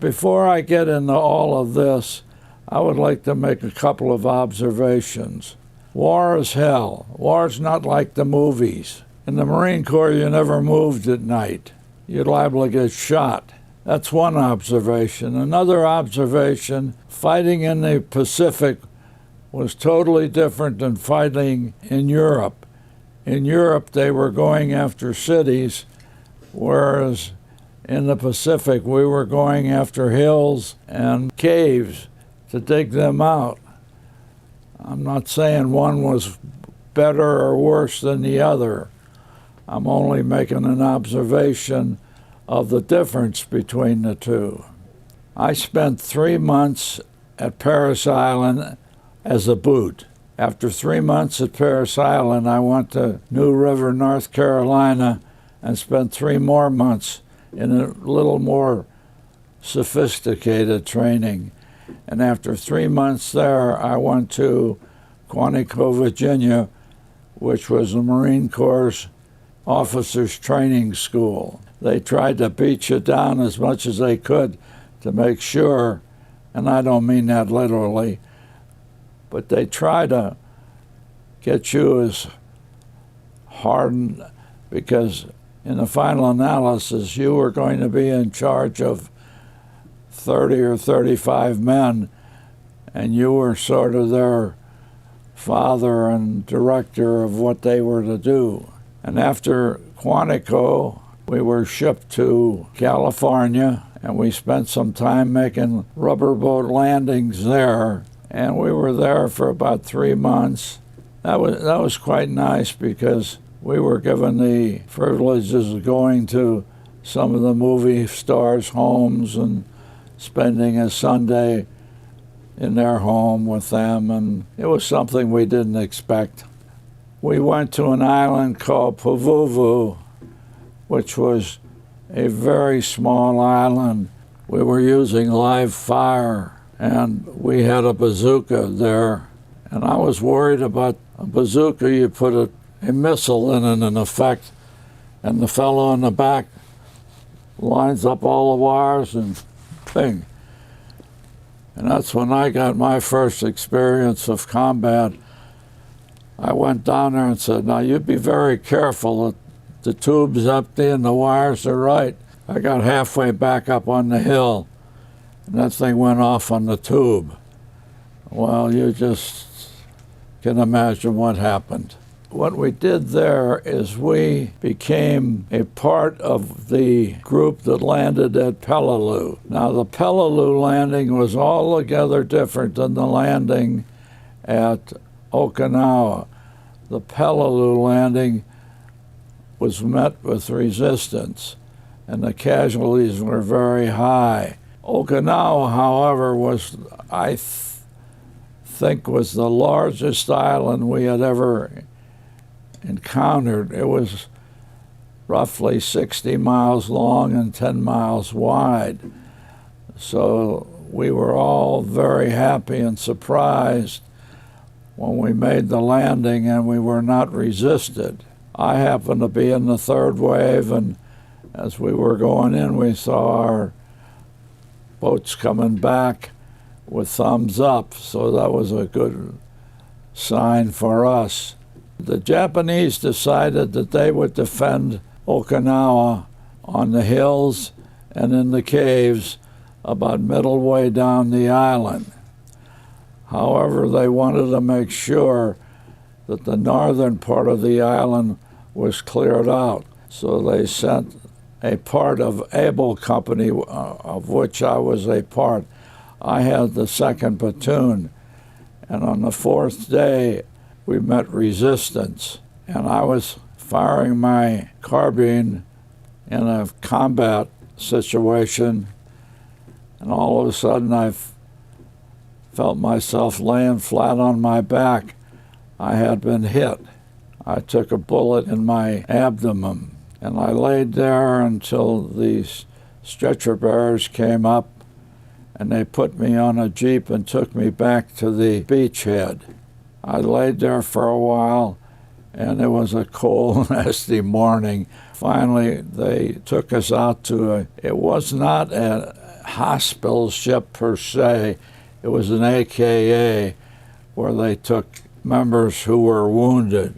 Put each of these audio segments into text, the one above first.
Before I get into all of this, I would like to make a couple of observations. War is hell. War's not like the movies. In the Marine Corps, you never moved at night. You're liable to get shot. That's one observation. Another observation, fighting in the Pacific was totally different than fighting in Europe. In Europe, they were going after cities, whereas in the Pacific, we were going after hills and caves to dig them out. I'm not saying one was better or worse than the other. I'm only making an observation of the difference between the two. I spent 3 months at Parris Island as a boot. After 3 months at Parris Island, I went to New River, North Carolina, and spent 3 more months in a little more sophisticated training. And after 3 months there, I went to Quantico, Virginia, which was the Marine Corps officers training school. They tried to beat you down as much as they could to make sure, and I don't mean that literally, but they try to get you as hardened, because in the final analysis, you were going to be in charge of 30 or 35 men, and you were sort of their father and director of what they were to do. And after Quantico, we were shipped to California, and we spent some time making rubber boat landings there. And we were there for about 3 months. That was quite nice, because we were given the privileges of going to some of the movie stars' homes and spending a Sunday in their home with them, and it was something we didn't expect. We went to an island called Pavuvu, which was a very small island. We were using live fire, and we had a bazooka there, and I was worried about a bazooka. You put a missile in it, in effect, and the fellow in the back lines up all the wires and bing. And that's when I got my first experience of combat. I went down there and said, now you be very careful. The tube's empty and the wires are right. I got halfway back up on the hill, and that thing went off on the tube. Well, you just can imagine what happened. What we did there is we became a part of the group that landed at Peleliu. Now, the Peleliu landing was altogether different than the landing at Okinawa. The Peleliu landing was met with resistance, and the casualties were very high. Okinawa, however, was, I think, was the largest island we had ever encountered. It was roughly 60 miles long and 10 miles wide. So we were all very happy and surprised when we made the landing, and we were not resisted. I happened to be in the third wave, and as we were going in, we saw our boats coming back with thumbs up, so that was a good sign for us. The Japanese decided that they would defend Okinawa on the hills and in the caves about middle way down the island. However, they wanted to make sure that the northern part of the island was cleared out. So they sent a part of Able Company, of which I was a part. I had the 2nd platoon, and on the 4th day, we met resistance, and I was firing my carbine in a combat situation, and all of a sudden I felt myself laying flat on my back. I had been hit. I took a bullet in my abdomen, and I laid there until these stretcher bearers came up, and they put me on a jeep and took me back to the beachhead. I laid there for a while, and it was a cold, nasty morning. Finally, they took us out to it was not hospital ship per se. It was an AKA where they took members who were wounded.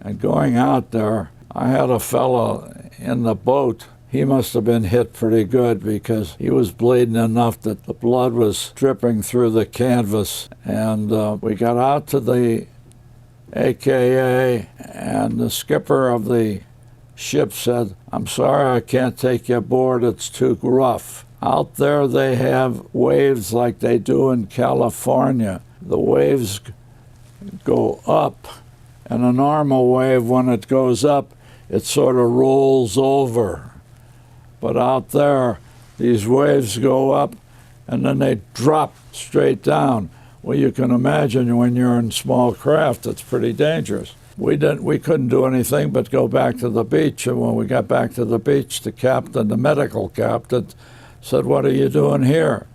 And going out there, I had a fellow in the boat. He must have been hit pretty good because he was bleeding enough that the blood was dripping through the canvas. And we got out to the AKA, and the skipper of the ship said, "I'm sorry, I can't take you aboard, it's too rough." Out there they have waves like they do in California. The waves go up, and a normal wave, when it goes up, it sort of rolls over. But out there, these waves go up, and then they drop straight down. Well, you can imagine when you're in small craft, it's pretty dangerous. We couldn't do anything but go back to the beach, and when we got back to the beach, the medical captain, said, "What are you doing here?"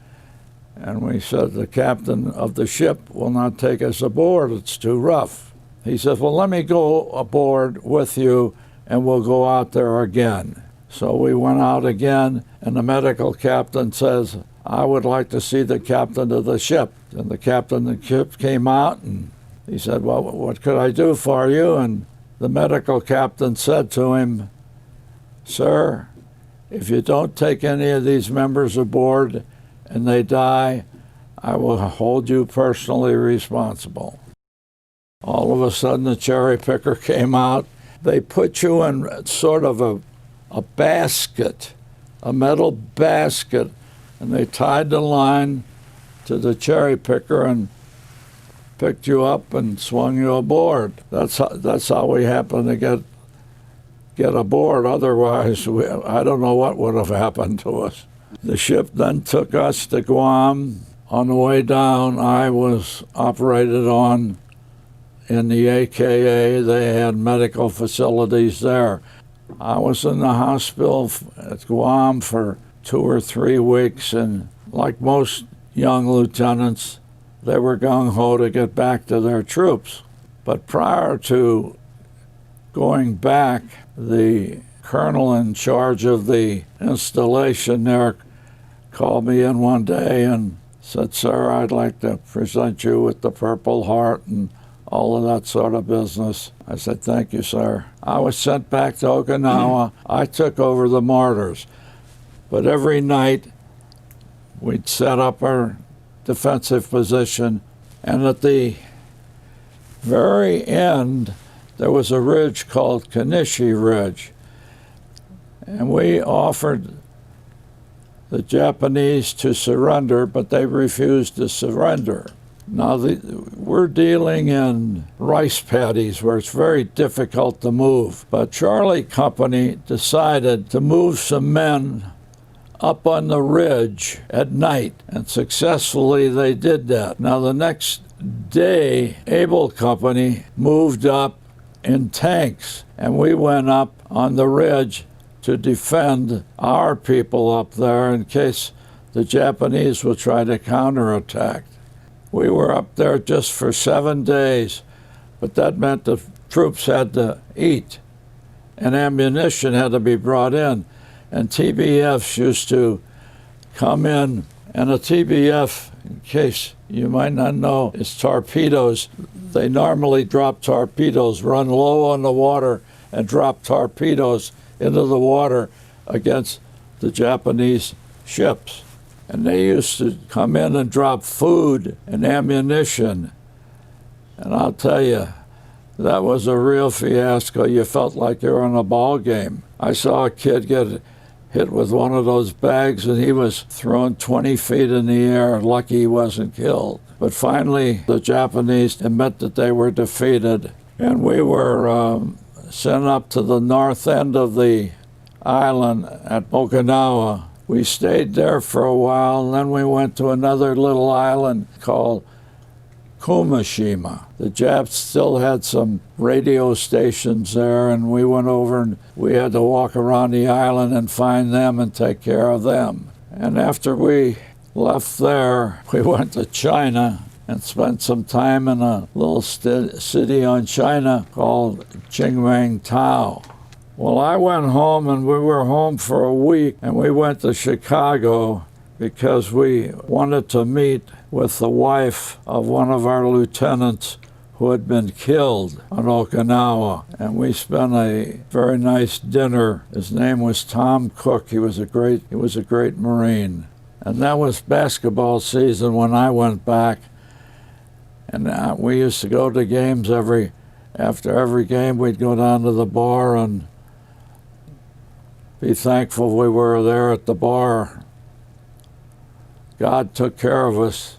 And we said, "The captain of the ship will not take us aboard, it's too rough." He said, "Well, let me go aboard with you, and we'll go out there again." So we went out again, and the medical captain says, "I would like to see the captain of the ship." And the captain of the ship came out, and he said, "Well, what could I do for you?" And the medical captain said to him, "Sir, if you don't take any of these members aboard and they die, I will hold you personally responsible." All of a sudden, the cherry picker came out. They put you in sort of a basket, a metal basket, and they tied the line to the cherry picker and picked you up and swung you aboard. That's how we happened to get aboard. Otherwise, I don't know what would have happened to us. The ship then took us to Guam. On the way down, I was operated on in the AKA. They had medical facilities there. I was in the hospital at Guam for 2 or 3 weeks, and like most young lieutenants, they were gung-ho to get back to their troops. But prior to going back, the colonel in charge of the installation there called me in one day and said, "Sir, I'd like to present you with the Purple Heart," and all of that sort of business. I said, "Thank you, sir." I was sent back to Okinawa. I took over the mortars. But every night, we'd set up our defensive position, and at the very end, there was a ridge called Kanishi Ridge. And we offered the Japanese to surrender, but they refused to surrender. Now, we're dealing in rice paddies where it's very difficult to move. But Charlie Company decided to move some men up on the ridge at night, and successfully they did that. Now, the next day, Able Company moved up in tanks, and we went up on the ridge to defend our people up there in case the Japanese would try to counterattack. We were up there just for 7 days, but that meant the troops had to eat, and ammunition had to be brought in. And TBFs used to come in, and a TBF, in case you might not know, is torpedoes. They normally drop torpedoes, run low on the water, and drop torpedoes into the water against the Japanese ships. And they used to come in and drop food and ammunition. And I'll tell you, that was a real fiasco. You felt like you were in a ball game. I saw a kid get hit with one of those bags, and he was thrown 20 feet in the air. Lucky he wasn't killed. But finally, the Japanese admit that they were defeated, and we were sent up to the north end of the island at Okinawa. We stayed there for a while, and then we went to another little island called Kumashima. The Japs still had some radio stations there, and we went over and we had to walk around the island and find them and take care of them. And after we left there, we went to China and spent some time in a little city on China called Qingming Tao. Well, I went home, and we were home for a week, and we went to Chicago because we wanted to meet with the wife of one of our lieutenants who had been killed on Okinawa. And we spent a very nice dinner. His name was Tom Cook. He was a great Marine. And that was basketball season when I went back. And we used to go to games after every game. We'd go down to the bar and be thankful we were there at the bar. God took care of us.